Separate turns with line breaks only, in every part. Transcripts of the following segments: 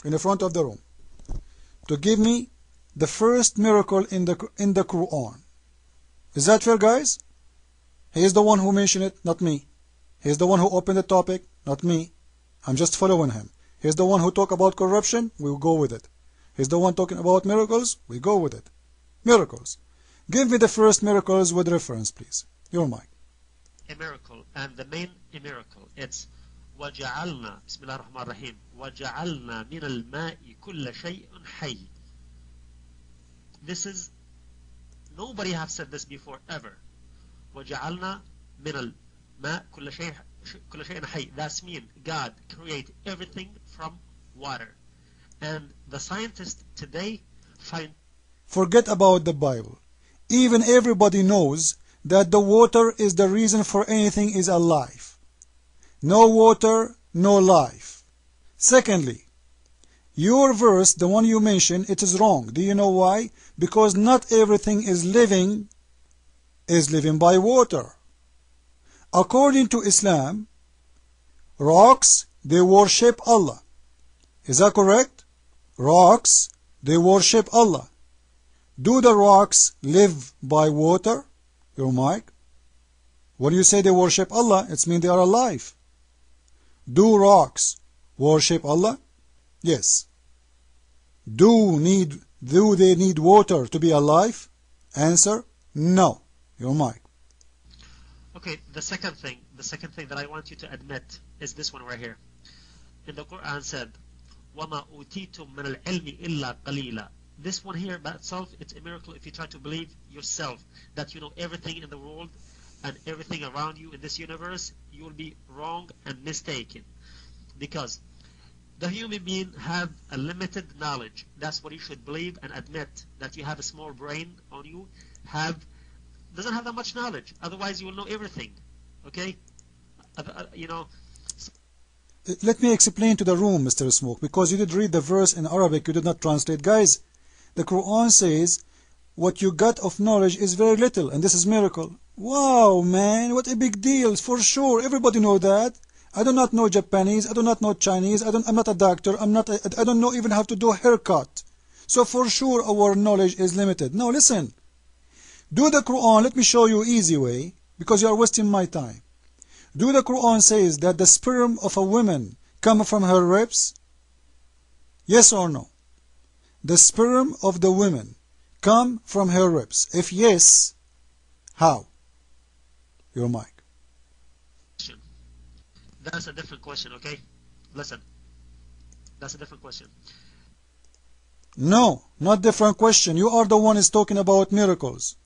in the front of the room to give me the first miracle in the Qur'an. Is that fair, guys? He is the one who mentioned it, not me. He is the one who opened the topic, not me. I'm just following him. He is the one who talked about corruption, we will go with it. He's the one talking about miracles, we go with it. Miracles. Give me the first miracles with reference, please. Your mic.
A miracle, and the main miracle, it's وَجَعَلْنَا بسم الله الرحمن الرحيم وَجَعَلْنَا مِنَ الْمَاءِ كُلَّ شَيْءٍ حَيٍّ. This is, nobody have said this before ever. وَجَعَلْنَا مِنَ الْمَاءِ كُلَّ شَيْءٍ حَيٍّ. That means God create everything from water. And the scientists today find...
Forget about the Bible. Even everybody knows that the water is the reason for anything is alive. No water, no life. Secondly, your verse, the one you mentioned, it is wrong. Do you know why? Because not everything is living by water. According to Islam, rocks, they worship Allah. Is that correct? Rocks, they worship Allah. Do the rocks live by water? Your mic. When you say they worship Allah, it means they are alive. Do rocks worship Allah? Yes. Do they need water to be alive? Answer, no. Your mic.
Okay, the second thing that I want you to admit is this one right here. In the Quran said, وَمَا أُوتِيتُم مِّنَ الْعِلْمِ إِلَّا قَلِيلًا. This one here by itself, it's a miracle if you try to believe yourself that you know everything in the world and everything around you in this universe. You will be wrong and mistaken, because the human being have a limited knowledge. That's what you should believe and admit, that you have a small brain on you, doesn't have that much knowledge. Otherwise you will know everything. Okay? You know.
Let me explain to the room, Mr. Smoke, because you did read the verse in Arabic, you did not translate. Guys, the Quran says what you got of knowledge is very little, and this is miracle. Wow, man, what a big deal. For sure, everybody know that. I do not know Japanese, I do not know Chinese, I'm not a doctor, I don't know even how to do a haircut. So for sure our knowledge is limited. Now listen, do the Quran, let me show you easy way, because you are wasting my time. Do the Quran says that the sperm of a woman come from her ribs? Yes or no? The sperm of the woman come from her ribs. If yes, how? Your mic.
That's a different question, okay? Listen. That's a different question.
No, not different question. You are the one is talking about miracles.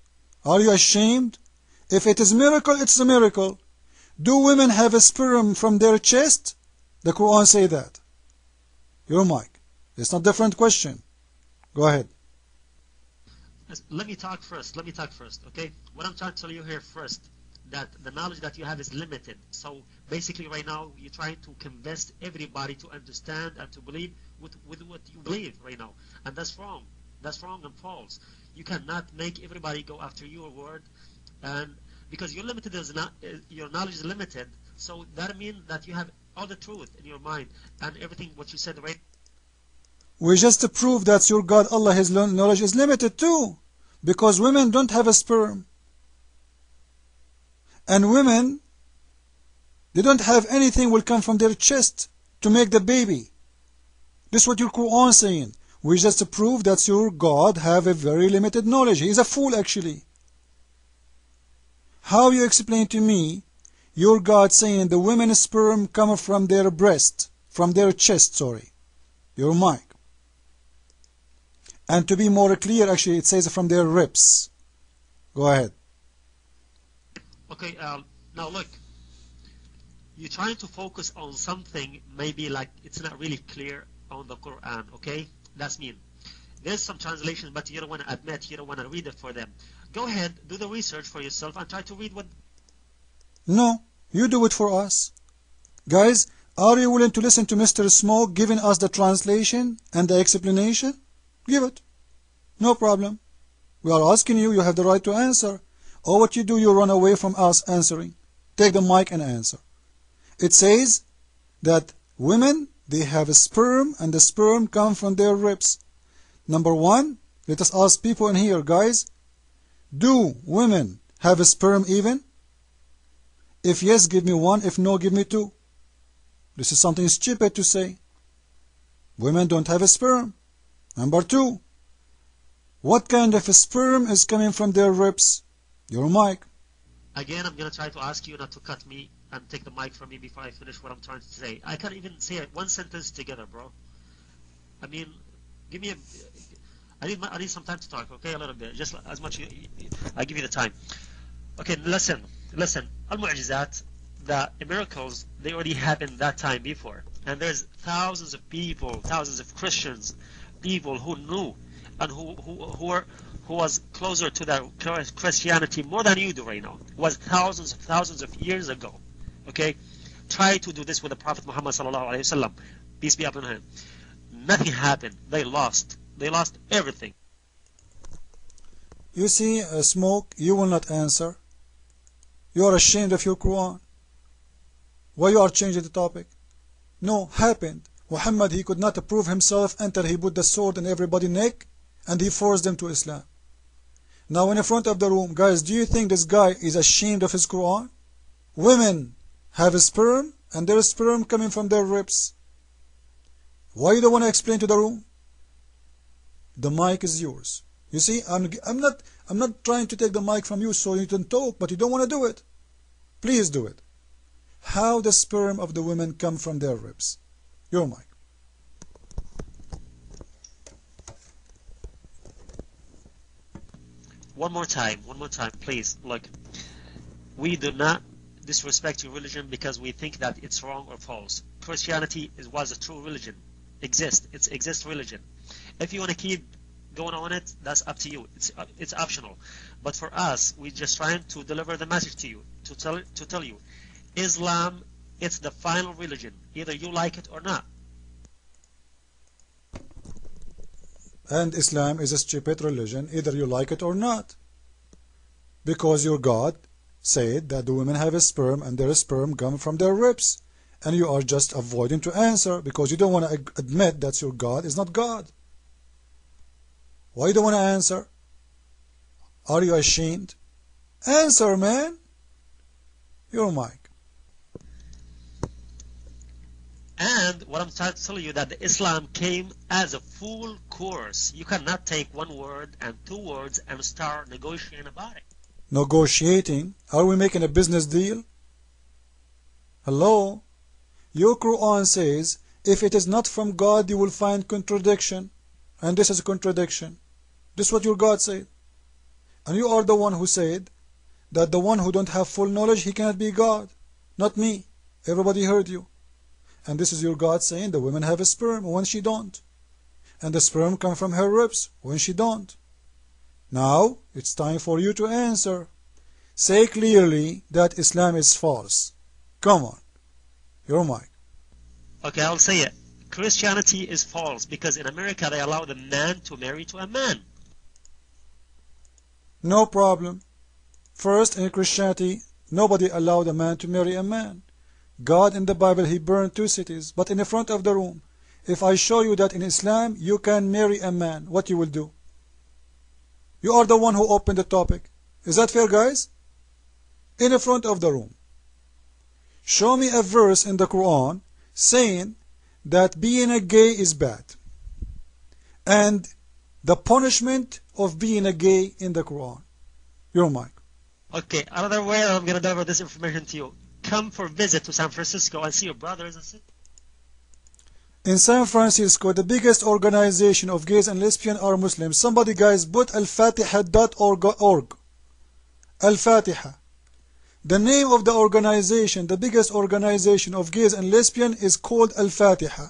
Are you ashamed? If it is miracle, it's a miracle. Do women have a sperm from their chest? The Quran say that. Your mic. It's not different question. Go ahead.
Let me talk first, okay? What I'm trying to tell you here first, that the knowledge that you have is limited. So basically right now, you're trying to convince everybody to understand and to believe with what you believe right now. And that's wrong. That's wrong and false. You cannot make everybody go after your word, and because you're limited, your knowledge is limited. So that means that you have all the truth in your mind and everything what you said right.
We just prove that your God Allah, his knowledge is limited too, because women don't have a sperm, and women, they don't have anything will come from their chest to make the baby. This is what your Quran is saying. We just prove that your God have a very limited knowledge. He is a fool actually. How you explain to me your God saying the women's sperm come from their breast, from their chest, sorry. Your mic. And to be more clear, actually it says from their ribs. Go ahead.
Okay, now look. You're trying to focus on something maybe like it's not really clear on the Quran, okay? That's mean. There's some translation, but you don't want to admit, you don't want to read it for them. Go ahead, do the research for yourself and try to read what...
No, you do it for us. Guys, are you willing to listen to Mr. Smoke giving us the translation and the explanation? Give it. No problem. We are asking you, you have the right to answer. Or what you do, you run away from us answering. Take the mic and answer. It says that women, they have a sperm, and the sperm come from their ribs. Number one, let us ask people in here, guys, do women have a sperm even? If yes, give me one. If no, give me two. This is something stupid to say. Women don't have a sperm. Number two, what kind of a sperm is coming from their ribs? Your mic.
Again, I'm going to try to ask you not to cut me and take the mic from me before I finish what I'm trying to say. I can't even say one sentence together, bro. I mean, give me a... I need some time to talk, okay? A little bit. Just as much I give you the time. Okay, listen. Al-Mu'jizat, the miracles, they already happened that time before. And there's thousands of people, thousands of Christians, people who knew and who was closer to that Christianity more than you do right now. It was thousands of years ago. Okay? Try to do this with the Prophet Muhammad sallallahu alaihi wasallam. Peace be upon him. Nothing happened. They lost everything.
You see, Smoke, you will not answer. You are ashamed of your Quran. Why you are changing the topic? No, happened. Muhammad, he could not prove himself until he put the sword in everybody's neck and he forced them to Islam. Now in the front of the room, guys, do you think this guy is ashamed of his Quran? Women have a sperm and their sperm coming from their ribs. Why you don't want to explain to the room? The mic is yours. You see, I'm not trying to take the mic from you so you can talk, but you don't want to do it. Please do it. How the sperm of the women come from their ribs? Your mic.
One more time, please. Look, we do not disrespect your religion because we think that it's wrong or false. Christianity was a true religion. It's exist religion. If you want to keep going on it, that's up to you. It's optional. But for us, we're just trying to deliver the message to you, to tell you, Islam, it's the final religion. Either you like it or not.
And Islam is a stupid religion, either you like it or not. Because your God said that the women have a sperm and their sperm come from their ribs. And you are just avoiding to answer because you don't want to admit that your God is not God. Why you don't want to answer? Are you ashamed? Answer, man. Your mic.
And what I'm trying to tell you that the Islam came as a full course. You cannot take one word and two words and start negotiating about it.
Negotiating? Are we making a business deal? Hello? Your Quran says, if it is not from God, you will find contradiction. And this is a contradiction. This is what your God said. And you are the one who said that the one who don't have full knowledge, he cannot be God. Not me. Everybody heard you. And this is your God saying the women have a sperm when she don't. And the sperm come from her ribs when she don't. Now, it's time for you to answer. Say clearly that Islam is false. Come on. Your mic.
Okay, I'll say it. Christianity is false because in America they allow the man to marry to a man.
No problem. First, in Christianity, nobody allowed a man to marry a man. God in the Bible, he burned 2 cities. But in the front of the room, if I show you that in Islam, you can marry a man, what you will do? You are the one who opened the topic. Is that fair, guys? In the front of the room. Show me a verse in the Quran saying that being a gay is bad. And the punishment of being a gay in the Quran. Your mic.
Okay, another way I'm going to deliver this information to you. Come for visit to San Francisco and see your brothers and sisters.
In San Francisco, the biggest organization of gays and lesbians are Muslims. Somebody, guys, put al-fatiha.org. Al-Fatiha. The name of the organization, the biggest organization of gays and lesbians, is called Al-Fatiha.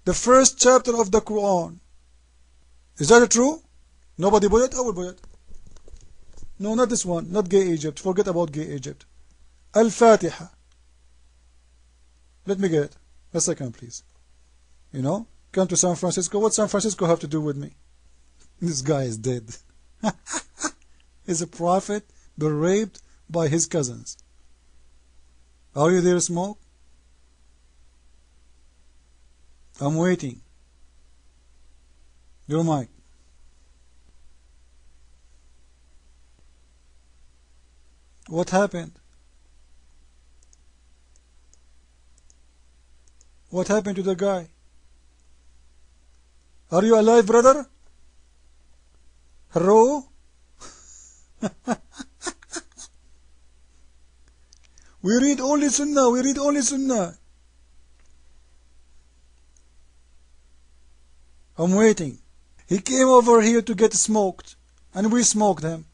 The first chapter of the Quran. Is that true? Nobody put it? I will put it. No, not this one. Not gay Egypt. Forget about gay Egypt. Al-Fatiha. Let me get it. A second, please. You know, come to San Francisco. What San Francisco have to do with me? This guy is dead. He's a prophet, but raped by his cousins. Are you there, Smoke? I'm waiting. Your mic. What happened? What happened to the guy? Are you alive, brother? Hello? We read only Sunnah. We read only Sunnah. I'm waiting. He came over here to get smoked, and we smoked him.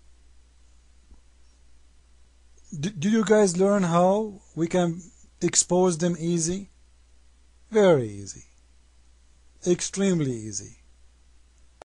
Do you guys learn how we can expose them easy? Very easy. Extremely easy.